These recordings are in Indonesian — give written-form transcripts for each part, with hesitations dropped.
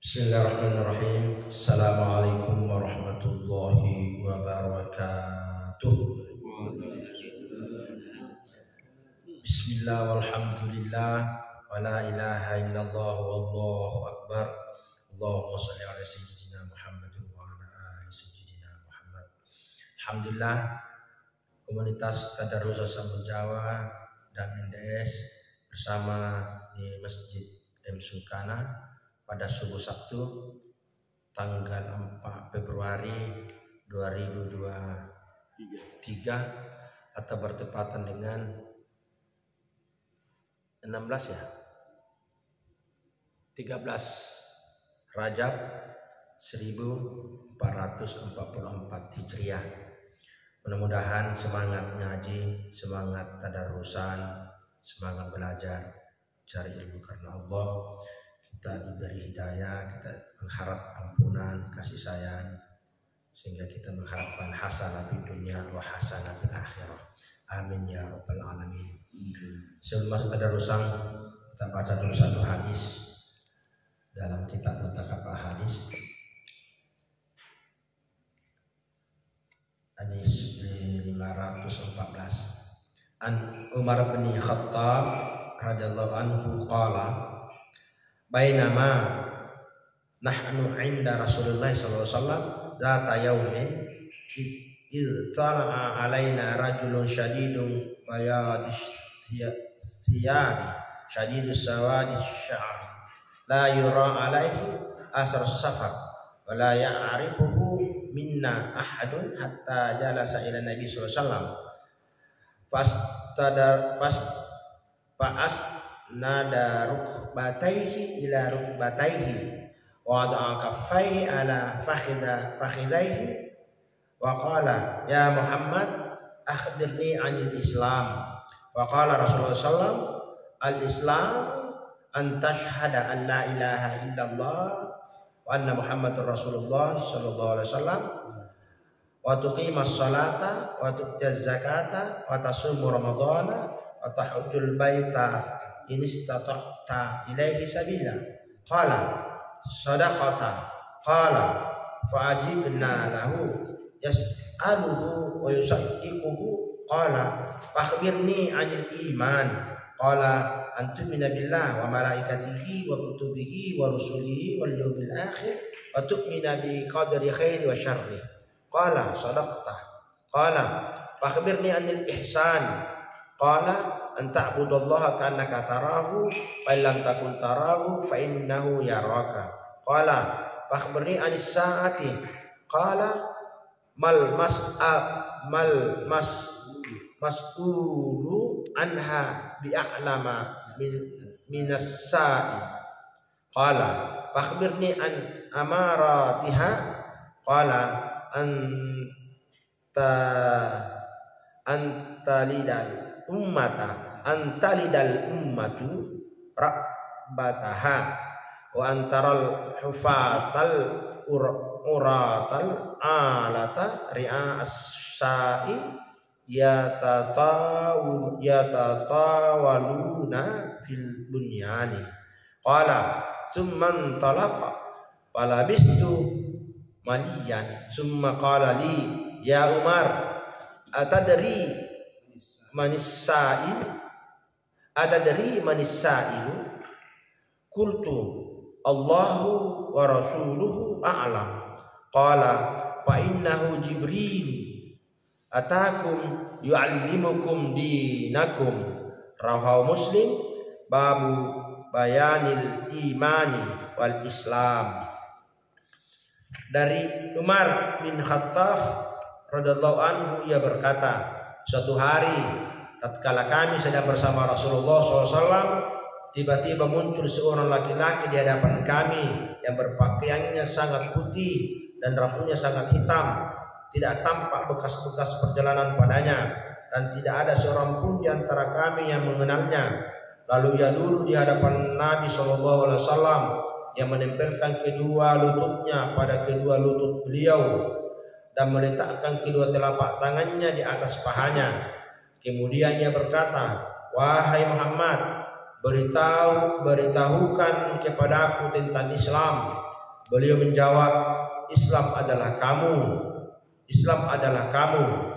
Bismillahirrahmanirrahim. Assalamualaikum warahmatullahi wabarakatuh. Bismillah walhamdulillah wa la ilaha illallah wallahu akbar. Allahumma shalli ala sayyidina Muhammad wa ala ali sayyidina Muhammad. Alhamdulillah, komunitas Tadarus Sambun Jawa dan NDS bersama di Masjid M. Sukana pada subuh Sabtu tanggal 4 Februari 2023 atau bertepatan dengan 16 ya 13 Rajab 1444 Hijriah. Mudah-mudahan semangat ngaji, semangat tadarusan, semangat belajar, cari ilmu karena Allah, kita diberi hidayah, kita mengharap ampunan, kasih sayang, sehingga kita mengharapkan hasanah di dunia wa hasanah di akhirah. Amin ya rabbal alamin. Sebelum masuk tadarusan, kita baca dulu satu hadis dalam kitab Mutakabah Hadis. Hadis 514. An Umar bin Khattab radhiyallahu anhu qala bainama nahnu 'inda Rasulullah sallallahu alaihi wasallam zata yaumin id tala'a alaina rajulun syadidun bayadis thiyabi syadidus sawadis sya'ri la yura alaihi asar safar wa la ya'rifuhu minna ahadun hatta jalasa ila nabi sallallahu alaihi wasallam nada rukbataihi ila rukbataihi wa wada'a kaffaihi ala fakhidaihi wa qala ya Muhammad akhbirni 'anil Islam. Wa qala Rasulullah sallam al-Islam an tashhada an la ilaha illallah wa anna Muhammadur Rasulullah sallallahu alaihi wasallam wa tuqimas salata wa tu'tiyaz zakata wa tasumu ramadhana wa tahujjul baita in istata'ta ilaihi sabila. Qala sadaqata. Qala fa'ajibna lahu yas'aluhu wa yusaddiquhu. Qala fakhbirni 'anil iman. Qala an tu'mina billah wa malaikatihi wa kutubihi wa rusulihi wal yawmil akhir wa tu'mina bi qadri khairi wa syarri. Qala sadaqta. Qala fakhbirni 'anil ihsan. Qala an ta'budallaha ka'annaka tarahu fa illam takun tarahu fa innahu yaraka. Qala fakhbirni 'anis sa'ati. Qala mal mas'ulu anha bi'a'lama minas sa'i. Qala fakhbirni an amaratiha. Qala antalidal ummatu rabbataha wa antaral hufatal uratal alata ri'as sa'i yatatawaluna fil bunyani. Qala thumma talaqa falabistu maliyan thumma qala li ya Umar atadri manis sa'il. Qultu Allahu wa rasuluhu a'lam. Qala fa innahu Jibril atakum yu'allimukum dinakum. Rawahu Muslim. Babu bayanil imani wal Islam. Dari Umar bin Khattab radhiyallahu anhu, ia berkata, suatu hari tatkala kami sedang bersama Rasulullah SAW, tiba-tiba muncul seorang laki-laki di hadapan kami yang berpakaiannya sangat putih dan rambutnya sangat hitam, tidak tampak bekas-bekas perjalanan padanya, dan tidak ada seorang pun di antara kami yang mengenalnya. Lalu ia duduk di hadapan Nabi SAW yang menempelkan kedua lututnya pada kedua lutut beliau dan meletakkan kedua telapak tangannya di atas pahanya. Kemudian ia berkata, wahai Muhammad, beritahukan kepadaku tentang Islam. Beliau menjawab, Islam adalah kamu. Islam adalah kamu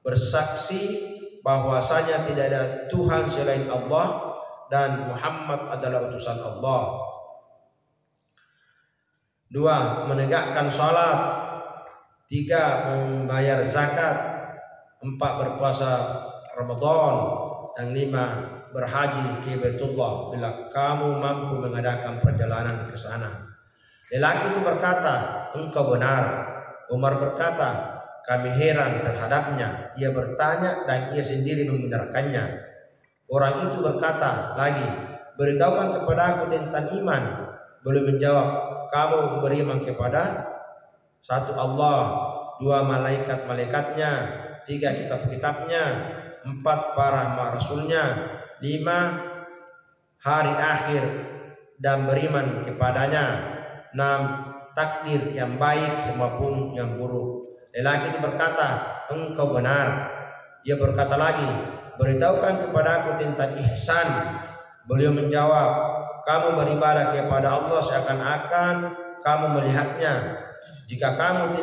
bersaksi bahwasanya tidak ada Tuhan selain Allah dan Muhammad adalah utusan Allah. 2. Menegakkan salat. 3. Membayar zakat. 4. Berpuasa Ramadan. Dan 5. Berhaji ke Baitullah bila kamu mampu mengadakan perjalanan ke sana. Lelaki itu berkata, engkau benar. Umar berkata, kami heran terhadapnya. Ia bertanya dan ia sendiri membenarkannya. Orang itu berkata lagi, beritahukan kepada aku tentang iman. Beliau menjawab, kamu beriman kepada satu Allah, 2 malaikat-malaikatnya, 3 kitab-kitabnya, 4 para rasulnya, 5 hari akhir dan beriman kepadanya, 6 takdir yang baik maupun yang buruk. Lelaki itu berkata, engkau benar. Ia berkata lagi, beritahukan kepada aku tentang ihsan. Beliau menjawab, kamu beribadah kepada Allah seakan-akan kamu melihatnya. Jika kamu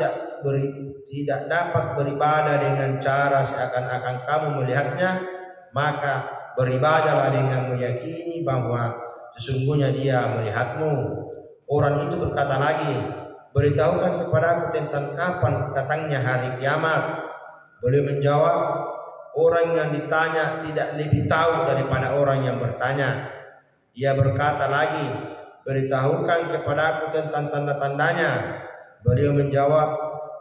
tidak dapat beribadah dengan cara seakan-akan kamu melihatnya, maka beribadahlah dengan meyakini bahwa sesungguhnya dia melihatmu. Orang itu berkata lagi, beritahukan kepada aku tentang kapan datangnya hari kiamat. Beliau menjawab, orang yang ditanya tidak lebih tahu daripada orang yang bertanya. Ia berkata lagi, beritahukan kepada aku tentang tanda-tandanya. Beliau menjawab,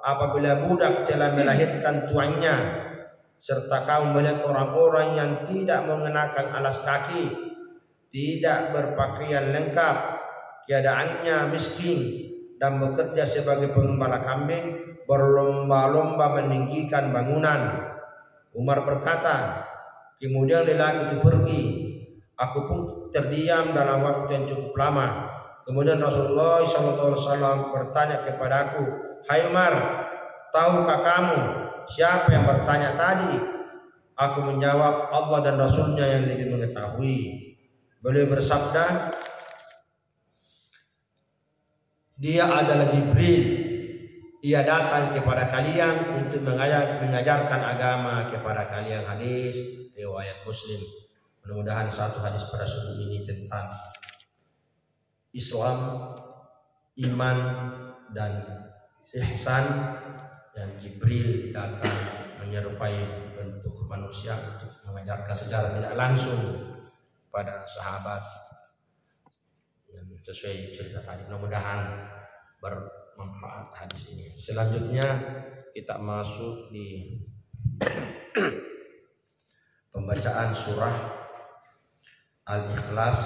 apabila budak telah melahirkan tuannya, serta kaum melihat orang-orang yang tidak mengenakan alas kaki, tidak berpakaian lengkap, keadaannya miskin dan bekerja sebagai pengembala kambing, berlomba-lomba meninggikan bangunan. Umar berkata, kemudian lelaki itu pergi. Aku pun terdiam dalam waktu yang cukup lama. Kemudian Rasulullah SAW bertanya kepadaku, hai Umar, tahukah kamu siapa yang bertanya tadi? Aku menjawab, Allah dan Rasulnya yang lebih mengetahui. Beliau bersabda, dia adalah Jibril. Ia datang kepada kalian untuk mengajarkan agama kepada kalian. Hadis riwayat Muslim. Mudah-mudahan satu hadis pada subuh ini tentang Islam, iman dan ihsan, dan Jibril datang menyerupai bentuk manusia untuk mengajarkan secara tidak langsung pada sahabat yang sesuai cerita tadi. Mudah-mudahan bermanfaat hadis ini. Selanjutnya kita masuk di pembacaan surah Al-Ikhlas,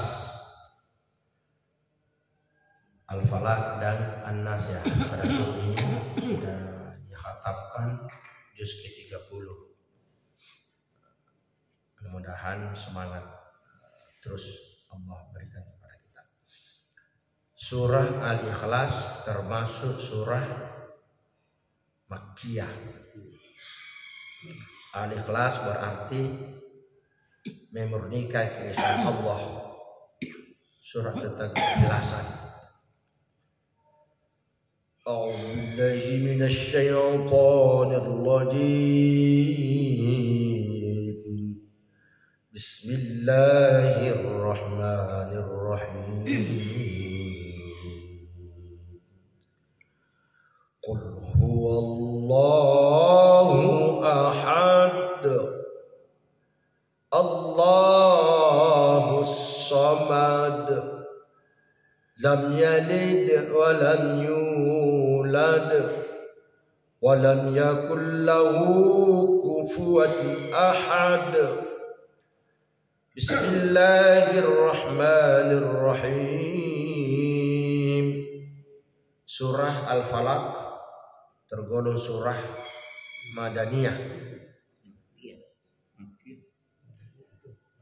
Al-Falaq dan An-Nas. Ya, pada surah ini sudah dikhatamkan juz ke-30. Mudah-mudahan semangat terus Allah berikan kepada kita. Surah Al-Ikhlas termasuk surah Makkiyah. Al-Ikhlas berarti memurnikan keesaan Allah. Surah tentang keikhlasan. A'udzu billahi minasy syaithanir rajim. Bismillahirrahmanirrahim. Qul huwallahu ahad. Allahus samad. Lam yalid wa lam yulad wa lam yakul lahu kufuwan ahad. Bismillahirrahmanirrahim. Surah Al-Falaq tergolong surah Madaniyah.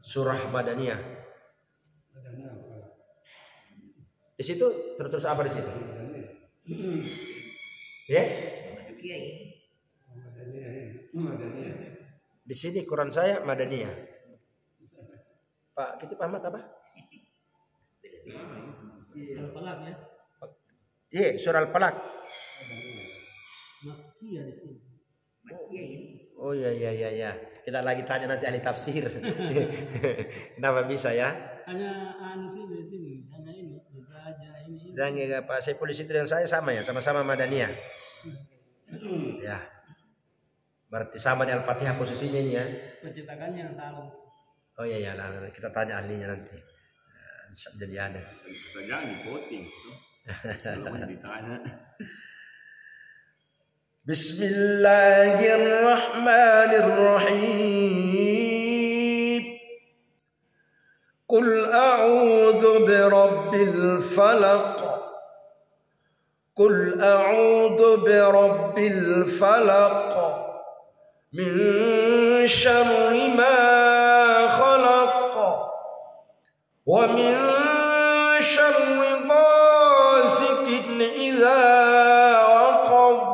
Surah Madaniyah. Di situ tertulis apa di situ? Ya? Di sini Quran saya Madaniyah. Pak, kita paham apa? Iya, surah Al-Falaq. Makkiyah di sini. Makkiyah ini. Oh iya. Kita lagi tanya nanti ahli tafsir. Kenapa bisa ya? Hanya anu sih di sini, hanya ini, raja ini. Dan Pak Saiful itu dan saya sama ya, sama-sama Madaniyah. Ya. Berarti sama di Al-Fatihah posisinya ini ya. Pencetakannya yang salah. Oh iya, nah, kita tanya ahlinya nanti. Jadi ada. Jangan dipoting. Kalau ditanya. Bismillahirrahmanirrahim. Qul a'udzu birabbil falaq. Qul a'udzu birabbil falaq. Min syarri ma khalaq. Wa min syarri ghasiqin idza waqab.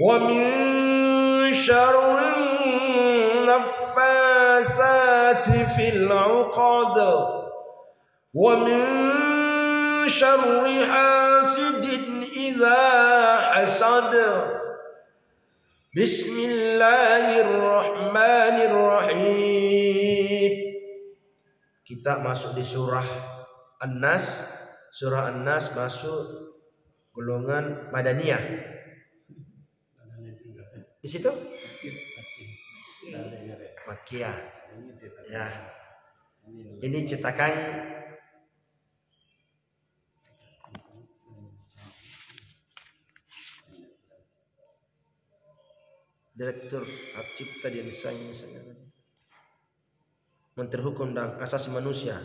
Wa min syarri naffasati fil 'uqad. Wa min syarri hasidin idza hasad. Bismillahirrahmanirrahim. Kita masuk di surah An-Nas. Surah An-Nas masuk golongan Madaniyah. Di situ? Makkiyah. Ya. Ini cetakan Direktur Hak Cipta di Desain Menteri Hukum dan Asasi Manusia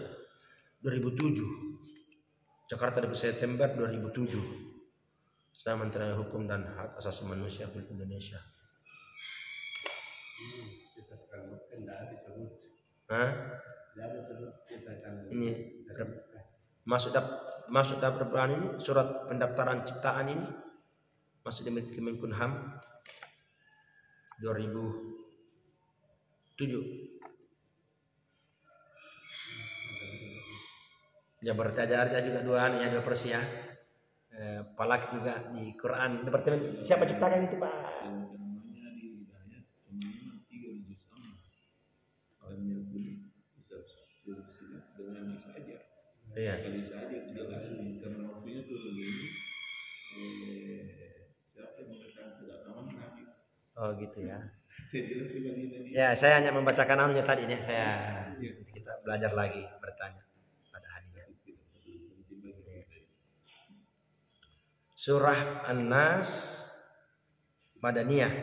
2007 Jakarta 2 September 2007 saya Menteri Hukum dan Hak Asasi Manusia di Indonesia. Ini masuk daftar ini surat pendaftaran ciptaan ini masuk di Kemenkumham 2007. Ya berarti ada juga dua versi ya. Falaq juga di Quran. Departemen siapa ciptakan itu Pak? Iya. Oh gitu ya. Ya saya hanya membacakan anunya tadi nih. Kita belajar lagi bertanya pada ahlinya. Surah An-Nas Madaniyah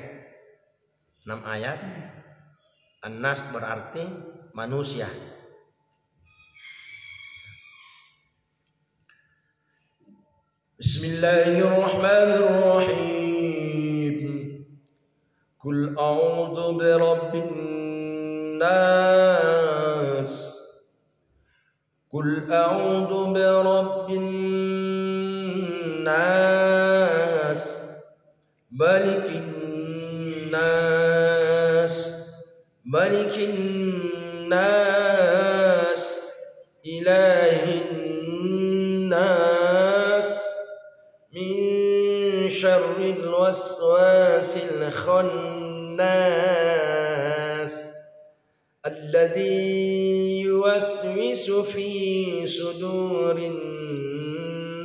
6 ayat. An-Nas berarti manusia. Bismillahirrahmanirrahim. Qul a'udzu birabbin nas. Qul a'udzu birabbin nas. Malikin nas. Malikin nas. Ilahin nas. Min syarril waswasil khannas. Allazi yuwaswisu fi sudurin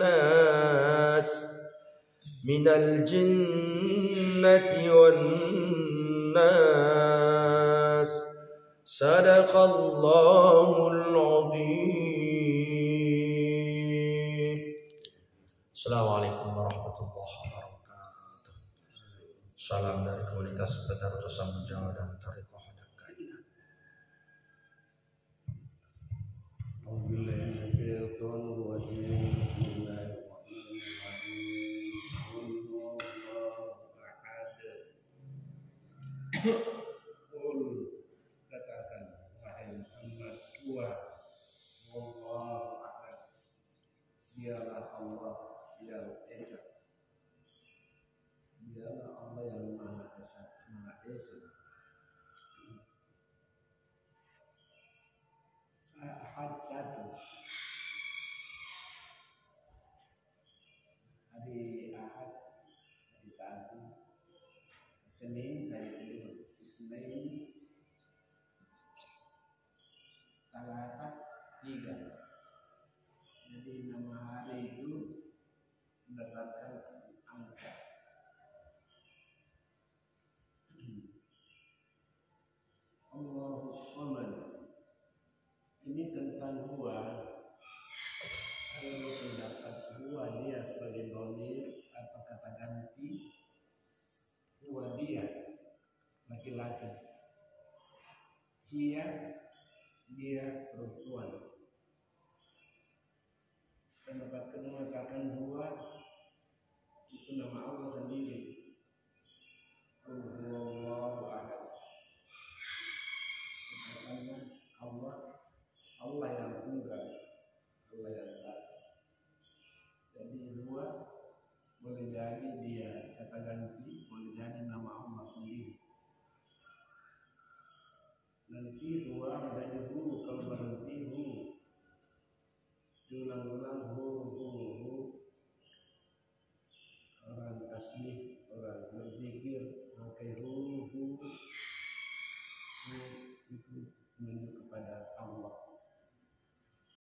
nas. Minal jinnati wan nas. Sadaqallahul azim. Assalamualaikum warahmatullahi wabarakatuh. Salam dari komunitas Tadarus Samjawa dan Thariqah Hadakaniyah. Katakan wahai Muhammad, wallahu ahad. Dialah Allah yang esa. Dialah Allah yang Maha Esa, Maha Esa. Ahad satu. di satu, Senin hari kedua, Isnin, Talata, tiga. Jadi nama hari itu berdasarkan angka. Allahus Samad. Ini tentang huwa. Kalau pendapat huwa dia sebagai dhamir atau kata ganti, huwa dia laki-laki, dia perempuan. Pendapat kedua mengatakan huwa itu nama Allah sendiri. Allahu ahad. Sebenarnya Allah yang tunggal, Allah yang satu. Jadi huwa boleh jadi dia kata ganti, boleh jadi nama Allah sendiri. Nanti huwa menjadi hu, kalau berhenti hu, diulang-ulang hu,